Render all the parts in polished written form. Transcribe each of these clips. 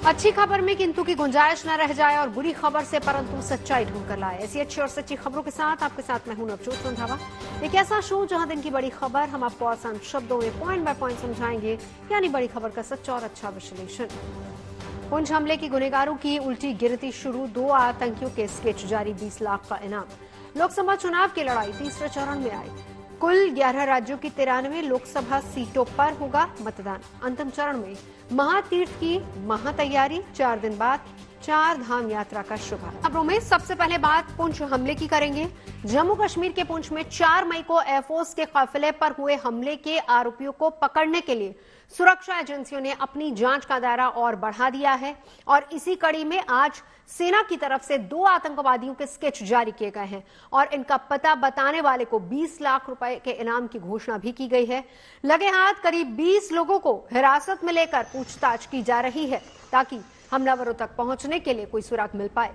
अच्छी खबर में किंतु की गुंजाइश न रह जाए और बुरी खबर से परंतु सच्चाई ढूंढ कर लाए। ऐसी अच्छी और सच्ची खबरों के साथ आपके साथ मैं हूं नवजोत रंधावा। एक ऐसा शो जहां दिन की बड़ी खबर हम आपको आसान शब्दों में पॉइंट बाय पॉइंट समझाएंगे, यानी बड़ी खबर का सच्चा और अच्छा विश्लेषण। पुंछ हमले की गुनहगारों की उल्टी गिनती शुरू, 2 आतंकियों के स्केच जारी, 20 लाख का इनाम। लोकसभा चुनाव की लड़ाई तीसरे चरण में आई। कुल 11 राज्यों की 93 लोकसभा सीटों पर होगा मतदान। अंतिम चरण में महातीर्थ की महातैयारी, 4 दिन बाद 4 धाम यात्रा का शुभारंभ। खबरों में सबसे पहले बात पुंछ हमले की करेंगे। जम्मू कश्मीर के पुंछ में 4 मई को एयरफोर्स के काफिले पर हुए हमले के आरोपियों को पकड़ने के लिए सुरक्षा एजेंसियों ने अपनी जांच का दायरा और बढ़ा दिया है और इसी कड़ी में आज सेना की तरफ से 2 आतंकवादियों के स्केच जारी किए गए हैं और इनका पता बताने वाले को 20 लाख रुपए के इनाम की घोषणा भी की गई है। लगे हाथ करीब 20 लोगों को हिरासत में लेकर पूछताछ की जा रही है ताकि हमलावरों तक पहुंचने के लिए कोई सुराग मिल पाए।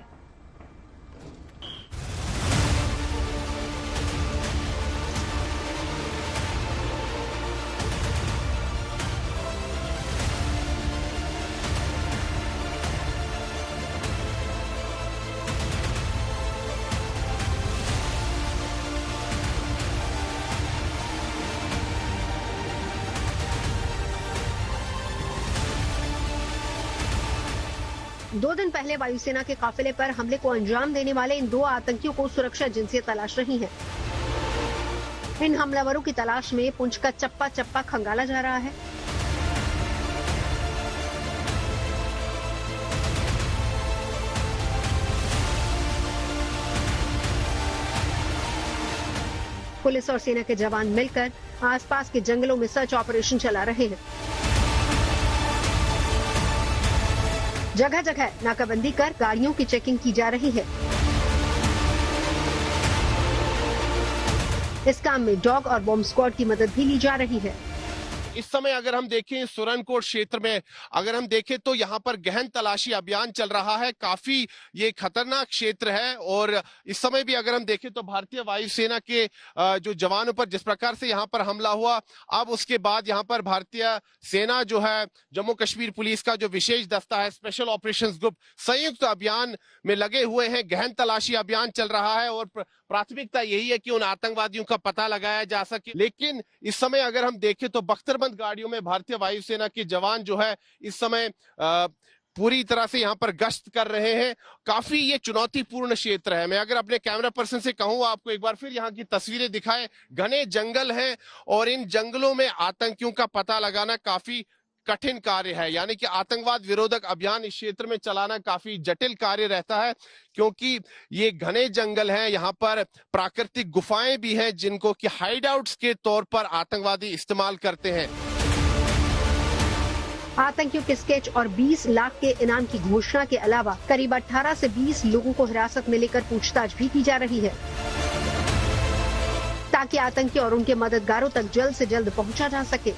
दो दिन पहले वायुसेना के काफिले पर हमले को अंजाम देने वाले इन 2 आतंकियों को सुरक्षा एजेंसियां तलाश रही हैं। इन हमलावरों की तलाश में पुंछ का चप्पा चप्पा खंगाला जा रहा है। पुलिस और सेना के जवान मिलकर आसपास के जंगलों में सर्च ऑपरेशन चला रहे हैं। जगह जगह नाकाबंदी कर गाड़ियों की चेकिंग की जा रही है। इस काम में डॉग और बॉम्ब स्क्वाड की मदद भी ली जा रही है। इस समय अगर हम देखें सुरनकोट क्षेत्र में अगर हम देखें तो यहाँ पर गहन तलाशी अभियान चल रहा है। काफी ये खतरनाक क्षेत्र है और इस समय भी अगर हम देखें तो भारतीय वायुसेना के जो जवानों पर जिस प्रकार से यहाँ पर हमला हुआ, अब उसके बाद यहाँ पर भारतीय सेना जो है, जम्मू कश्मीर पुलिस का जो विशेष दस्ता है, स्पेशल ऑपरेशंस ग्रुप, संयुक्त अभियान में लगे हुए हैं। गहन तलाशी अभियान चल रहा है और प्राथमिकता यही है कि उन आतंकवादियों का पता लगाया जा सके। लेकिन इस समय अगर हम देखें तो बख्तरबंद गाड़ियों में भारतीय वायुसेना के जवान जो है इस समय पूरी तरह से यहाँ पर गश्त कर रहे हैं। काफी ये चुनौतीपूर्ण क्षेत्र है। मैं अगर अपने कैमरा पर्सन से कहूँ आपको एक बार फिर यहाँ की तस्वीरें दिखाएं, घने जंगल हैं और इन जंगलों में आतंकियों का पता लगाना काफी कठिन कार्य है। यानी कि आतंकवाद विरोधक अभियान इस क्षेत्र में चलाना काफी जटिल कार्य रहता है क्योंकि ये घने जंगल हैं। यहाँ पर प्राकृतिक गुफाएं भी हैं जिनको कि हाइडआउट्स के तौर पर आतंकवादी इस्तेमाल करते हैं। आतंकियों के स्केच और 20 लाख के इनाम की घोषणा के अलावा करीब 18 से 20 लोगों को हिरासत में लेकर पूछताछ भी की जा रही है ताकि आतंकी और उनके मददगारों तक जल्द से जल्द पहुंचा जा सके।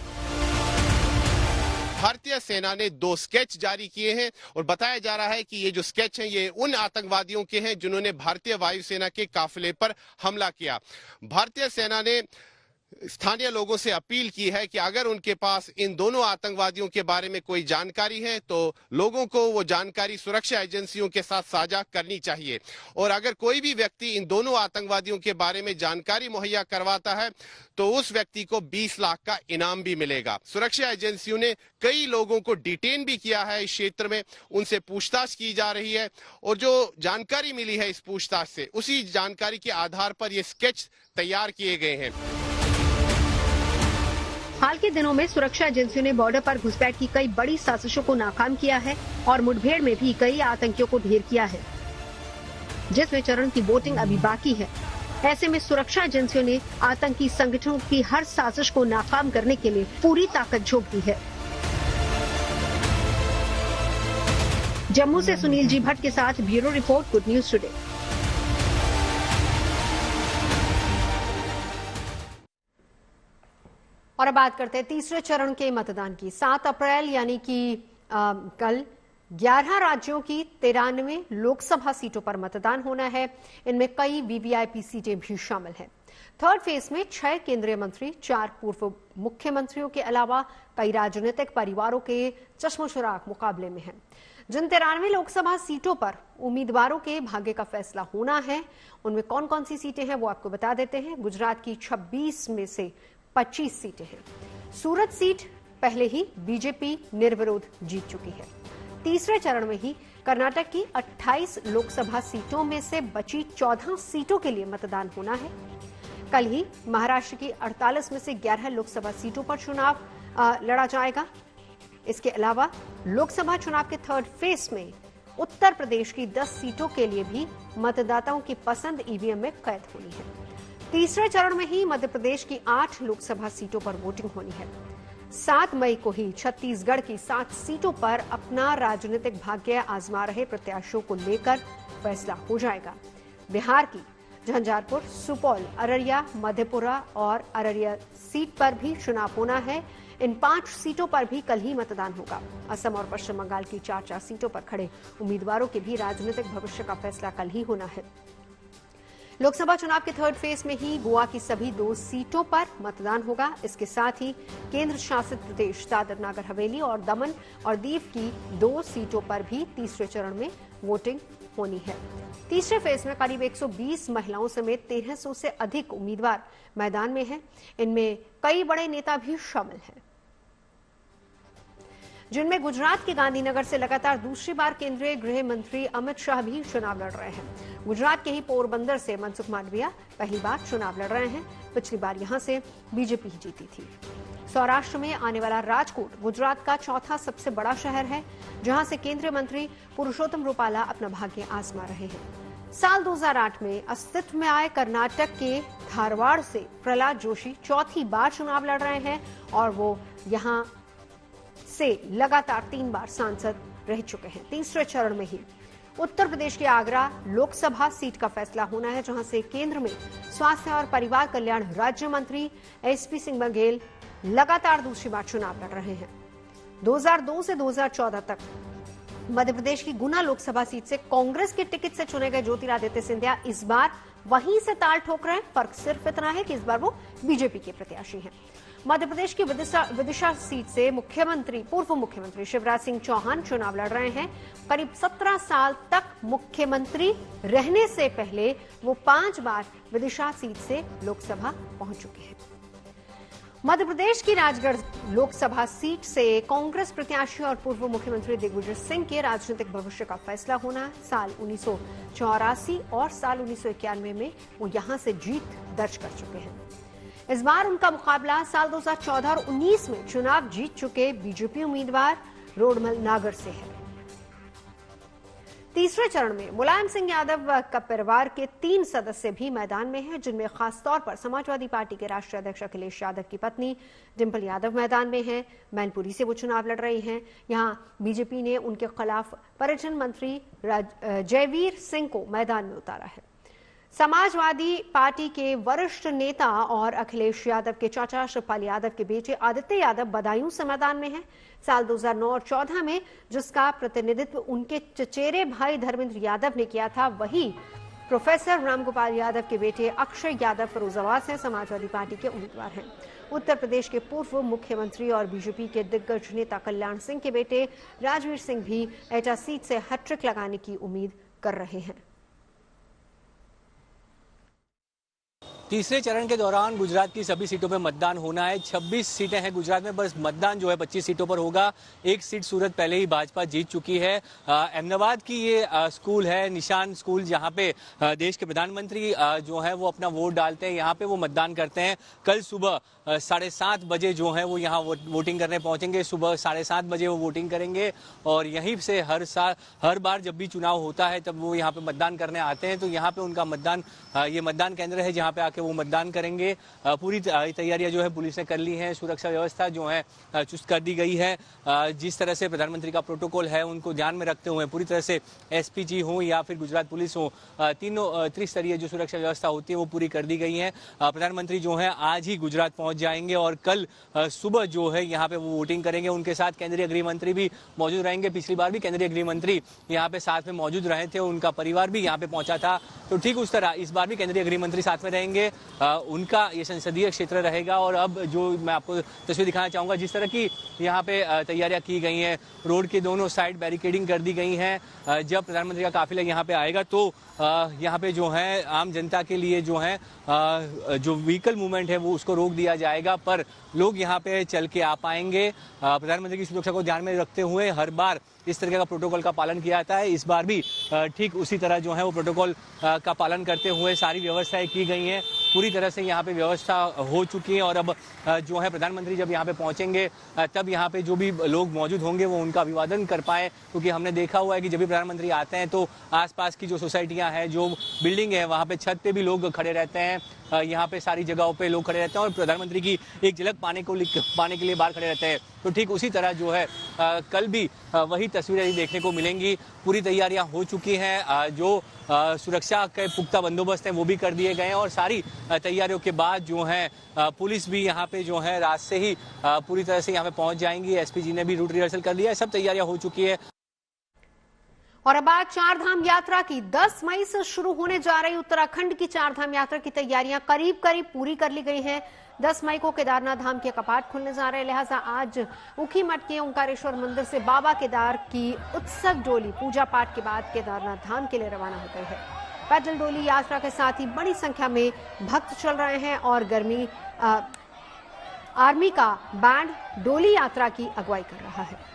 भारतीय सेना ने 2 स्केच जारी किए हैं और बताया जा रहा है कि ये जो स्केच हैं ये उन आतंकवादियों के हैं जिन्होंने भारतीय वायुसेना के काफिले पर हमला किया। भारतीय सेना ने स्थानीय लोगों से अपील की है कि अगर उनके पास इन दोनों आतंकवादियों के बारे में कोई जानकारी है तो लोगों को वो जानकारी सुरक्षा एजेंसियों के साथ साझा करनी चाहिए और अगर कोई भी व्यक्ति इन दोनों आतंकवादियों के बारे में जानकारी मुहैया करवाता है तो उस व्यक्ति को 20 लाख का इनाम भी मिलेगा। सुरक्षा एजेंसियों ने कई लोगों को डिटेन भी किया है इस क्षेत्र में, उनसे पूछताछ की जा रही है और जो जानकारी मिली है इस पूछताछ से, उसी जानकारी के आधार पर ये स्केच तैयार किए गए हैं। हाल के दिनों में सुरक्षा एजेंसियों ने बॉर्डर पर घुसपैठ की कई बड़ी साजिशों को नाकाम किया है और मुठभेड़ में भी कई आतंकियों को ढेर किया है, जिसमें चरण की वोटिंग अभी बाकी है। ऐसे में सुरक्षा एजेंसियों ने आतंकी संगठनों की हर साजिश को नाकाम करने के लिए पूरी ताकत झोंक दी है। जम्मू से सुनील जी भट्ट के साथ bureau report, good news today. और अब बात करते हैं तीसरे चरण के मतदान की। 7 अप्रैल यानी कि कल 11 राज्यों की 93 लोकसभा सीटों पर मतदान होना है। इनमें कई वीवीआईपी सीटें भी शामिल हैं। थर्ड फेज में 6 केंद्रीय मंत्री, 4 पूर्व मुख्यमंत्रियों के अलावा कई राजनीतिक परिवारों के चश्मोचराग मुकाबले में हैं। जिन 93 लोकसभा सीटों पर उम्मीदवारों के भाग्य का फैसला होना है, उनमें कौन कौन सी सीटें हैं वो आपको बता देते हैं। गुजरात की 26 में से 25 सीटें हैं। सूरत सीट पहले ही बीजेपी निर्विरोध जीत चुकी है। तीसरे चरण में ही कर्नाटक की 28 लोकसभा सीटों में से बची 14 सीटों के लिए मतदान होना है। कल ही महाराष्ट्र की 48 में से 11 लोकसभा सीटों पर चुनाव लड़ा जाएगा। इसके अलावा लोकसभा चुनाव के थर्ड फेज में उत्तर प्रदेश की 10 सीटों के लिए भी मतदाताओं की पसंद ईवीएम में कैद होनी है। तीसरे चरण में ही मध्य प्रदेश की 8 लोकसभा सीटों पर वोटिंग होनी है। 7 मई को ही छत्तीसगढ़ की 7 सीटों पर अपना राजनीतिक भाग्य आजमा रहे प्रत्याशियों को लेकर फैसला हो जाएगा। बिहार की झंझारपुर, सुपौल, अररिया, मधेपुरा और अररिया सीट पर भी चुनाव होना है। इन 5 सीटों पर भी कल ही मतदान होगा। असम और पश्चिम बंगाल की 4 सीटों पर खड़े उम्मीदवारों के भी राजनीतिक भविष्य का फैसला कल ही होना है। लोकसभा चुनाव के थर्ड फेज में ही गोवा की सभी 2 सीटों पर मतदान होगा। इसके साथ ही केंद्र शासित प्रदेश दादर नागर हवेली और दमन और दीव की 2 सीटों पर भी तीसरे चरण में वोटिंग होनी है। तीसरे फेज में करीब 120 महिलाओं समेत 1300 से अधिक उम्मीदवार मैदान में हैं। इनमें कई बड़े नेता भी शामिल हैं, जिनमें गुजरात के गांधीनगर से लगातार दूसरी बार केंद्रीय गृह मंत्री अमित शाह भी चुनाव लड़ रहे हैं। गुजरात के ही पोरबंदर से मनसुख मांडविया पहली बार चुनाव लड़ रहे हैं। पिछली बार यहां से बीजेपी ही जीती थी। सौराष्ट्र में आने वाला राजकोट गुजरात का चौथा सबसे बड़ा शहर है, जहां से केंद्रीय मंत्री पुरुषोत्तम रूपाला अपना भाग्य आजमा रहे हैं। साल 2008 में अस्तित्व में आए कर्नाटक के धारवाड़ से प्रहलाद जोशी चौथी बार चुनाव लड़ रहे हैं और वो यहां से लगातार 3 बार सांसद रह चुके हैं। तीसरे चरण में ही उत्तर प्रदेश की आगरा लोकसभा सीट का फैसला होना है, जहां से केंद्र में स्वास्थ्य और परिवार कल्याण राज्य मंत्री एसपी सिंह बघेल लगातार दूसरी बार चुनाव लड़ रहे हैं। 2002 से 2014 तक मध्य प्रदेश की गुना लोकसभा सीट से कांग्रेस के टिकट से चुने गए ज्योतिरादित्य सिंधिया इस बार वहीं से ताल ठोक रहे हैं। फर्क सिर्फ इतना है कि इस बार वो बीजेपी के प्रत्याशी हैं। मध्य प्रदेश की विदिशा सीट से पूर्व मुख्यमंत्री शिवराज सिंह चौहान चुनाव लड़ रहे हैं। करीब 17 साल तक मुख्यमंत्री रहने से पहले वो 5 बार विदिशा सीट से लोकसभा पहुंच चुके हैं। मध्य प्रदेश की राजगढ़ लोकसभा सीट से कांग्रेस प्रत्याशी और पूर्व मुख्यमंत्री दिग्विजय सिंह के राजनीतिक भविष्य का फैसला होना है। साल 1984 और साल 1991 में वो यहां से जीत दर्ज कर चुके हैं। इस बार उनका मुकाबला साल 2014 और 19 में चुनाव जीत चुके बीजेपी उम्मीदवार रोडमल नागर से है। तीसरे चरण में मुलायम सिंह यादव का परिवार के 3 सदस्य भी मैदान में हैं, जिनमें खासतौर पर समाजवादी पार्टी के राष्ट्रीय अध्यक्ष अखिलेश यादव की पत्नी डिंपल यादव मैदान में हैं। मैनपुरी से वो चुनाव लड़ रही हैं। यहां बीजेपी ने उनके खिलाफ पर्यटन मंत्री जयवीर सिंह को मैदान में उतारा है। समाजवादी पार्टी के वरिष्ठ नेता और अखिलेश यादव के चाचा शिवपाल यादव के बेटे आदित्य यादव बदायूं से मैदान में हैं। साल 2009 और 14 में जिसका प्रतिनिधित्व उनके चचेरे भाई धर्मेंद्र यादव ने किया था, वही प्रोफेसर रामगोपाल यादव के बेटे अक्षय यादव फिरोजाबाद से समाजवादी पार्टी के उम्मीदवार हैं। उत्तर प्रदेश के पूर्व मुख्यमंत्री और बीजेपी के दिग्गज नेता कल्याण सिंह के बेटे राजवीर सिंह भी एटा सीट से हैट्रिक लगाने की उम्मीद कर रहे हैं। तीसरे चरण के दौरान गुजरात की सभी सीटों पर मतदान होना है। 26 सीटें हैं गुजरात में, बस मतदान जो है 25 सीटों पर होगा। 1 सीट सूरत पहले ही भाजपा जीत चुकी है। अहमदाबाद की ये स्कूल है, निशान स्कूल, जहां पे देश के प्रधानमंत्री जो है वो अपना वोट डालते हैं। यहाँ पे वो मतदान करते हैं। कल सुबह 7:30 बजे जो है वो यहाँ वोटिंग करने पहुंचेंगे। सुबह 7:30 बजे वो वोटिंग करेंगे और यहीं से हर बार जब भी चुनाव होता है तब वो यहाँ पे मतदान करने आते हैं। तो यहाँ पे उनका मतदान, ये मतदान केंद्र है जहाँ पे आके वो मतदान करेंगे। पूरी तैयारियां जो है पुलिस ने कर ली है। सुरक्षा व्यवस्था जो है चुस्त कर दी गई है। जिस तरह से प्रधानमंत्री का प्रोटोकॉल है उनको ध्यान में रखते हुए पूरी तरह से एसपीजी हो या फिर गुजरात पुलिस हो, तीनों त्रिस्तरीय जो सुरक्षा व्यवस्था होती है वो पूरी कर दी गई है। प्रधानमंत्री जो है आज ही गुजरात पहुंच जाएंगे और कल सुबह जो है यहाँ पे वो वोटिंग करेंगे। उनके साथ केंद्रीय गृह मंत्री भी मौजूद रहेंगे। पिछली बार भी केंद्रीय गृह मंत्री यहाँ पे साथ में मौजूद रहे थे, उनका परिवार भी यहाँ पे पहुंचा था। तो ठीक उस तरह इस बार भी केंद्रीय गृह मंत्री साथ में रहेंगे। होंगे उनका ये संसदीय क्षेत्र रहेगा। और अब जो मैं आपको तस्वीर दिखाना चाहूँगा, जिस तरह की यहाँ पे तैयारियां की गई हैं, रोड के दोनों साइड बैरिकेडिंग कर दी गई हैं। जब प्रधानमंत्री का काफिला यहाँ पे आएगा तो यहाँ पे जो है आम जनता के लिए जो है जो व्हीकल मूवमेंट है वो उसको रोक दिया जाएगा, पर लोग यहाँ पे चल के आ पाएंगे। प्रधानमंत्री की सुरक्षा को ध्यान में रखते हुए हर बार इस तरह का प्रोटोकॉल का पालन किया जाता है। इस बार भी ठीक उसी तरह जो है वो प्रोटोकॉल का पालन करते हुए सारी व्यवस्थाएं की गई हैं। पूरी तरह से यहाँ पे व्यवस्था हो चुकी है और अब जो है प्रधानमंत्री जब यहाँ पे पहुंचेंगे तब यहाँ पे जो भी लोग मौजूद होंगे वो उनका अभिवादन कर पाए, क्योंकि हमने देखा हुआ है कि जब भी प्रधानमंत्री आते हैं तो आसपास की जो सोसाइटियाँ हैं, जो बिल्डिंग है, वहाँ पे छत पे भी लोग खड़े रहते हैं। यहाँ पे सारी जगहों पे लोग खड़े रहते हैं और प्रधानमंत्री की एक झलक पाने के लिए बाहर खड़े रहते हैं। तो ठीक उसी तरह जो है कल भी वही तस्वीरें देखने को मिलेंगी। पूरी तैयारियां हो चुकी हैं, जो सुरक्षा के पुख्ता बंदोबस्त हैं वो भी कर दिए गए हैं और सारी तैयारियों के बाद जो है पुलिस भी यहाँ पे जो है रात से ही पूरी तरह से यहाँ पे पहुंच जाएंगी। एसपी जी ने भी रूट रिहर्सल कर लिया है, सब तैयारियां हो चुकी है। और अब बात चार धाम यात्रा की। 10 मई से शुरू होने जा रही उत्तराखंड की चार धाम यात्रा की तैयारियां करीब पूरी कर ली गई हैं। 10 मई को केदारनाथ धाम के कपाट खुलने जा रहे हैं, लिहाजा आज ऊखीमठ के ओंकारेश्वर मंदिर से बाबा केदार की उत्सव डोली पूजा पाठ के बाद केदारनाथ धाम के लिए रवाना हो गई है। पैदल डोली यात्रा के साथ ही बड़ी संख्या में भक्त चल रहे हैं और आर्मी का बैंड डोली यात्रा की अगुवाई कर रहा है।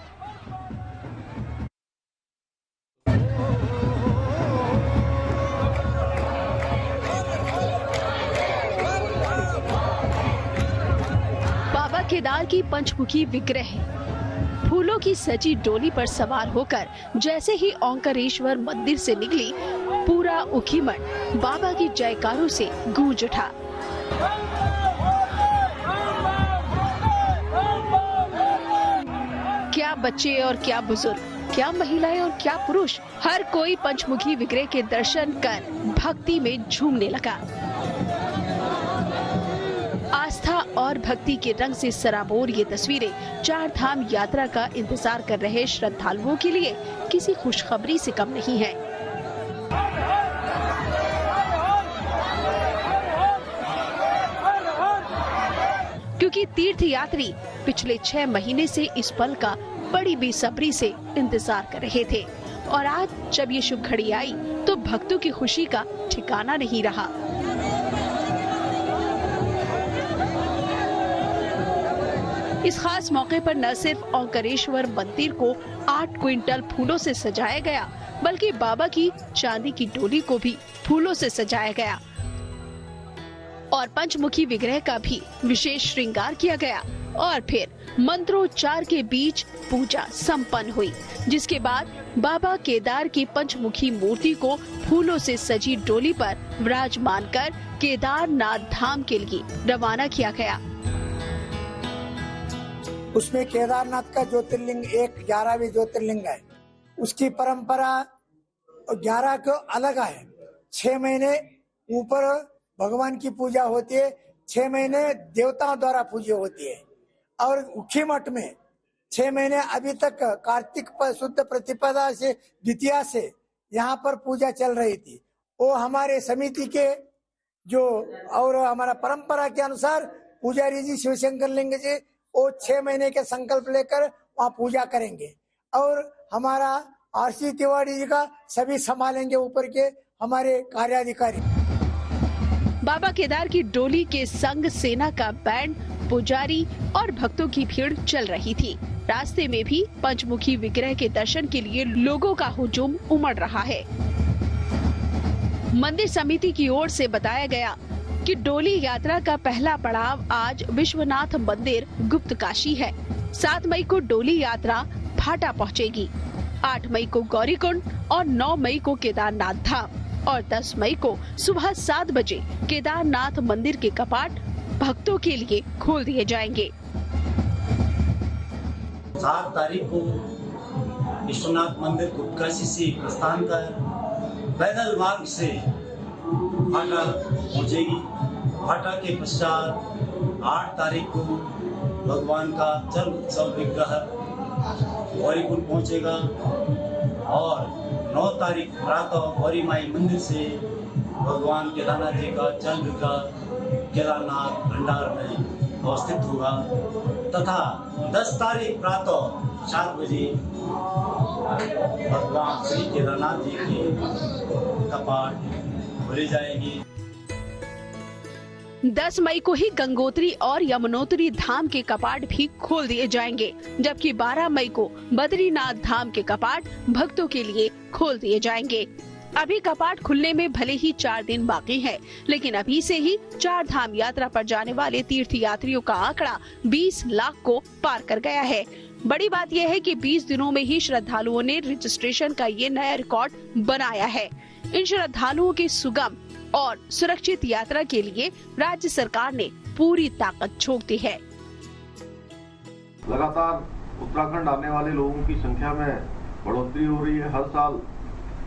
केदार की पंचमुखी विग्रह फूलों की सजी डोली पर सवार होकर जैसे ही ओंकारेश्वर मंदिर से निकली, पूरा ऊखीमठ बाबा की जयकारों से गूंज उठा। क्या बच्चे और क्या बुजुर्ग, क्या महिलाएं और क्या पुरुष, हर कोई पंचमुखी विग्रह के दर्शन कर भक्ति में झूमने लगा। आस्था और भक्ति के रंग से सराबोर ये तस्वीरें चार धाम यात्रा का इंतजार कर रहे श्रद्धालुओं के लिए किसी खुशखबरी से कम नहीं है। क्योंकि तीर्थयात्री पिछले 6 महीने से इस पल का बड़ी बेसब्री से इंतजार कर रहे थे और आज जब ये शुभ घड़ी आई तो भक्तों की खुशी का ठिकाना नहीं रहा। इस खास मौके पर न सिर्फ ओंकारेश्वर मंदिर को 8 क्विंटल फूलों से सजाया गया, बल्कि बाबा की चांदी की डोली को भी फूलों से सजाया गया और पंचमुखी विग्रह का भी विशेष श्रृंगार किया गया और फिर मंत्रोच्चार के बीच पूजा संपन्न हुई, जिसके बाद बाबा केदार की पंचमुखी मूर्ति को फूलों से सजी डोली पर विराजमान कर केदारनाथ धाम के लिए रवाना किया गया। उसमें केदारनाथ का ज्योतिर्लिंग 11वें ज्योतिर्लिंग है। उसकी परंपरा 11 को अलग है। 6 महीने ऊपर भगवान की पूजा होती है, 6 महीने देवताओं द्वारा पूजा होती है। और ऊखीमठ में 6 महीने अभी तक कार्तिक शुद्ध प्रतिपदा से द्वितीया से यहाँ पर पूजा चल रही थी। वो हमारे समिति के जो और हमारा परंपरा के अनुसार पुजारी जी शिवशंकर लिंग जी वो 6 महीने के संकल्प लेकर वहाँ पूजा करेंगे और हमारा आरसी तिवारी जी का सभी संभालेंगे ऊपर के हमारे कार्याधिकारी। बाबा केदार की डोली के संग सेना का बैंड, पुजारी और भक्तों की भीड़ चल रही थी। रास्ते में भी पंचमुखी विग्रह के दर्शन के लिए लोगों का हुजूम उमड़ रहा है। मंदिर समिति की ओर से बताया गया कि डोली यात्रा का पहला पड़ाव आज विश्वनाथ मंदिर गुप्तकाशी है। 7 मई को डोली यात्रा भाटा पहुंचेगी, 8 मई को गौरीकुंड और 9 मई को केदारनाथ धाम और 10 मई को सुबह 7 बजे केदारनाथ मंदिर के कपाट भक्तों के लिए खोल दिए जाएंगे। 7 तारीख को विश्वनाथ मंदिर गुप्तकाशी से प्रस्थान कर पैदल मार्ग से भाटा पहुंचेगी। भाटा के पश्चात 8 तारीख को भगवान का जल उत्सव विग्रह गौरीकुंड पहुंचेगा और 9 तारीख प्रातः गौरी माई मंदिर से भगवान केदारनाथ जी का जल विग्रह केदारनाथ भंडार में अवस्थित होगा तथा 10 तारीख प्रातः 7 बजे भगवान श्री केदारनाथ जी के कपाट खोले जाएंगे। 10 मई को ही गंगोत्री और यमुनोत्री धाम के कपाट भी खोल दिए जाएंगे, जबकि 12 मई को बद्रीनाथ धाम के कपाट भक्तों के लिए खोल दिए जाएंगे। अभी कपाट खुलने में भले ही 4 दिन बाकी है, लेकिन अभी से ही 4 धाम यात्रा पर जाने वाले तीर्थ यात्रियों का आंकड़ा 20 लाख को पार कर गया है। बड़ी बात यह है कि 20 दिनों में ही श्रद्धालुओं ने रजिस्ट्रेशन का ये नया रिकॉर्ड बनाया है। इन श्रद्धालुओं की सुगम और सुरक्षित यात्रा के लिए राज्य सरकार ने पूरी ताकत झोंक दी है। लगातार उत्तराखंड आने वाले लोगों की संख्या में बढ़ोतरी हो रही है। हर साल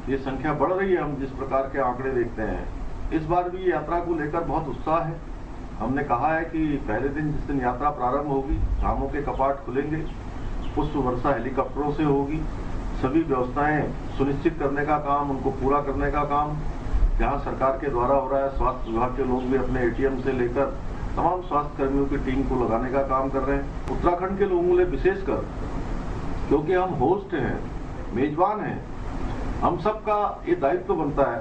ये संख्या बढ़ रही है। हम जिस प्रकार के आंकड़े देखते हैं, इस बार भी यात्रा को लेकर बहुत उत्साह है। हमने कहा है कि पहले दिन जिस दिन यात्रा प्रारंभ होगी, धामों के कपाट खुलेंगे, पुष्प वर्षा हेलीकॉप्टरों से होगी। सभी व्यवस्थाएं सुनिश्चित करने का काम, उनको पूरा करने का काम जहां सरकार के द्वारा हो रहा है। स्वास्थ्य विभाग के लोग भी अपने ATM से लेकर तमाम स्वास्थ्य कर्मियों की टीम को लगाने का काम कर रहे हैं। उत्तराखंड के लोगों के लिए विशेषकर, क्योंकि हम होस्ट हैं, मेजबान हैं, हम सबका ये दायित्व बनता है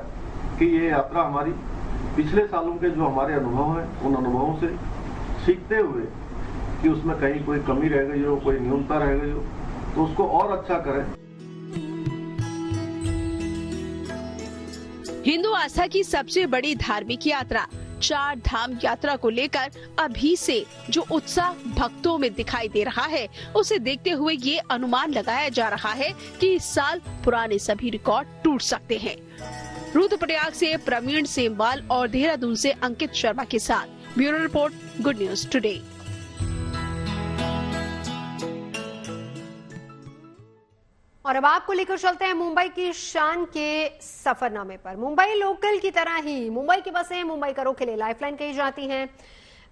कि ये यात्रा हमारी पिछले सालों के जो हमारे अनुभव हैं, उन अनुभवों से सीखते हुए कि उसमें कहीं कोई कमी रह गई हो, कोई न्यूनता रह गई हो, तो उसको और अच्छा करें। हिंदू आस्था की सबसे बड़ी धार्मिक यात्रा 4 धाम यात्रा को लेकर अभी से जो उत्साह भक्तों में दिखाई दे रहा है, उसे देखते हुए ये अनुमान लगाया जा रहा है कि इस साल पुराने सभी रिकॉर्ड टूट सकते हैं। रुद्रप्रयाग से प्रवीण सेमवाल और देहरादून से अंकित शर्मा के साथ bureau report, good news today. और अब आपको लेकर चलते हैं मुंबई की शान के सफरनामे पर। मुंबई लोकल की तरह ही मुंबई की बसें मुंबईकरों के लिए लाइफलाइन कही जाती हैं।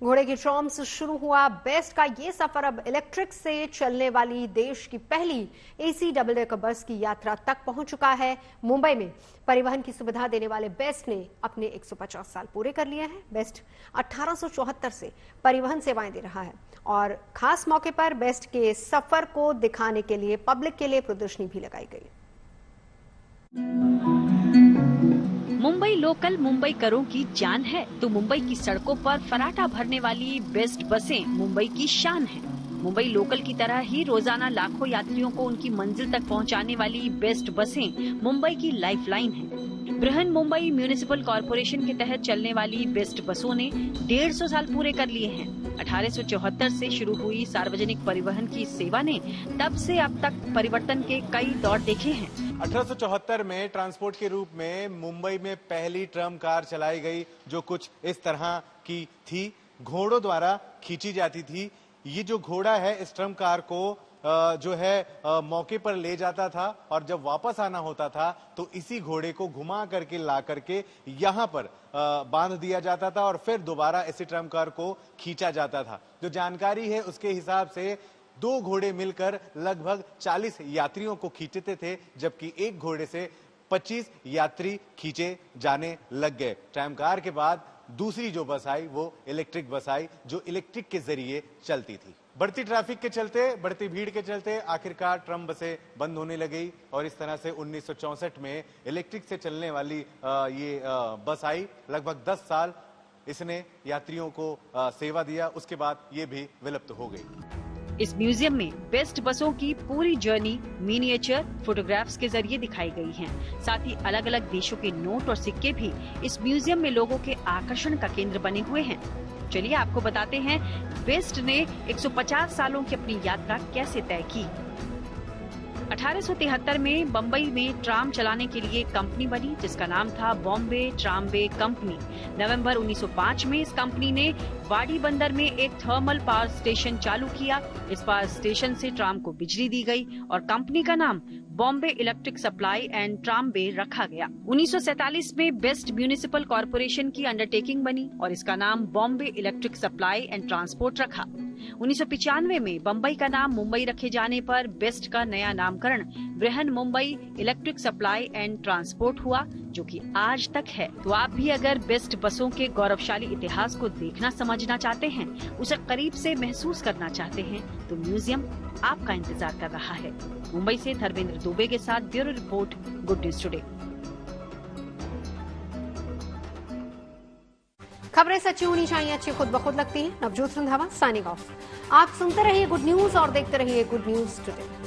घोड़े की ट्रॉम से शुरू हुआ बेस्ट का ये सफर अब इलेक्ट्रिक से चलने वाली देश की पहली AC डबल डेकर बस की यात्रा तक पहुंच चुका है। मुंबई में परिवहन की सुविधा देने वाले बेस्ट ने अपने 150 साल पूरे कर लिए हैं। बेस्ट 1874 से परिवहन सेवाएं दे रहा है और खास मौके पर बेस्ट के सफर को दिखाने के लिए पब्लिक के लिए प्रदर्शनी भी लगाई गई। मुंबई लोकल मुंबई करों की जान है, तो मुंबई की सड़कों पर फराटा भरने वाली बेस्ट बसें मुंबई की शान है। मुंबई लोकल की तरह ही रोजाना लाखों यात्रियों को उनकी मंजिल तक पहुंचाने वाली बेस्ट बसें मुंबई की लाइफलाइन है। बृहन मुंबई म्यूनिसिपल कॉरपोरेशन के तहत चलने वाली बेस्ट बसों ने 150 साल पूरे कर लिए हैं। 1874 से शुरू हुई सार्वजनिक परिवहन की सेवा ने तब से अब तक परिवर्तन के कई दौर देखे हैं। 1874 में ट्रांसपोर्ट के रूप में मुंबई में पहली ट्रम कार चलाई गई, जो कुछ इस तरह की थी, घोड़ों द्वारा खींची जाती थी। ये जो घोड़ा है इस ट्रम कार को जो है मौके पर ले जाता था और जब वापस आना होता था तो इसी घोड़े को घुमा करके ला करके यहाँ पर बांध दिया जाता था और फिर दोबारा इसी ट्रम कार को खींचा जाता था। जो जानकारी है उसके हिसाब से 2 घोड़े मिलकर लगभग 40 यात्रियों को खींचते थे, जबकि एक घोड़े से 25 यात्री खींचे जाने लग गए। ट्रम कार के बाद दूसरी जो बस आई वो इलेक्ट्रिक बस आई, जो इलेक्ट्रिक के जरिए चलती थी। बढ़ती ट्रैफिक के चलते, बढ़ती भीड़ के चलते आखिरकार ट्रम बसें बंद होने लगी और इस तरह से 1964 में इलेक्ट्रिक से चलने वाली ये बस आई। लगभग 10 साल इसने यात्रियों को सेवा दिया, उसके बाद ये भी विलुप्त हो गई। इस म्यूजियम में बेस्ट बसों की पूरी जर्नी मिनिएचर फोटोग्राफ्स के जरिए दिखाई गई हैं। साथ ही अलग अलग देशों के नोट और सिक्के भी इस म्यूजियम में लोगों के आकर्षण का केंद्र बने हुए हैं। चलिए आपको बताते हैं बेस्ट ने 150 सालों की अपनी यात्रा कैसे तय की। 1873 में बम्बई में ट्राम चलाने के लिए कंपनी बनी, जिसका नाम था बॉम्बे ट्रामवे कंपनी। नवंबर 1905 में इस कंपनी ने वाडी बंदर में एक थर्मल पावर स्टेशन चालू किया। इस पावर स्टेशन से ट्राम को बिजली दी गई और कंपनी का नाम Bombay electric supply and tramway रखा गया। 1947 में बेस्ट म्यूनिसिपल कॉरपोरेशन की अंडरटेकिंग बनी और इसका नाम Bombay electric supply and transport रखा। 1995 में बम्बई का नाम मुंबई रखे जाने पर बेस्ट का नया नामकरण Brihan Mumbai electric supply and transport हुआ, जो कि आज तक है। तो आप भी अगर बेस्ट बसों के गौरवशाली इतिहास को देखना समझना चाहते हैं, उसे करीब से महसूस करना चाहते हैं, तो म्यूजियम आपका इंतजार कर रहा है। मुंबई से धर्मेंद्र दुबे के साथ bureau report, good news today. खबरें सच्ची होनी चाहिए, अच्छी खुद ब खुद लगती हैं। Navjot Randhawa signing off. आप सुनते रहिए गुड न्यूज और देखते रहिए गुड न्यूज टुडे।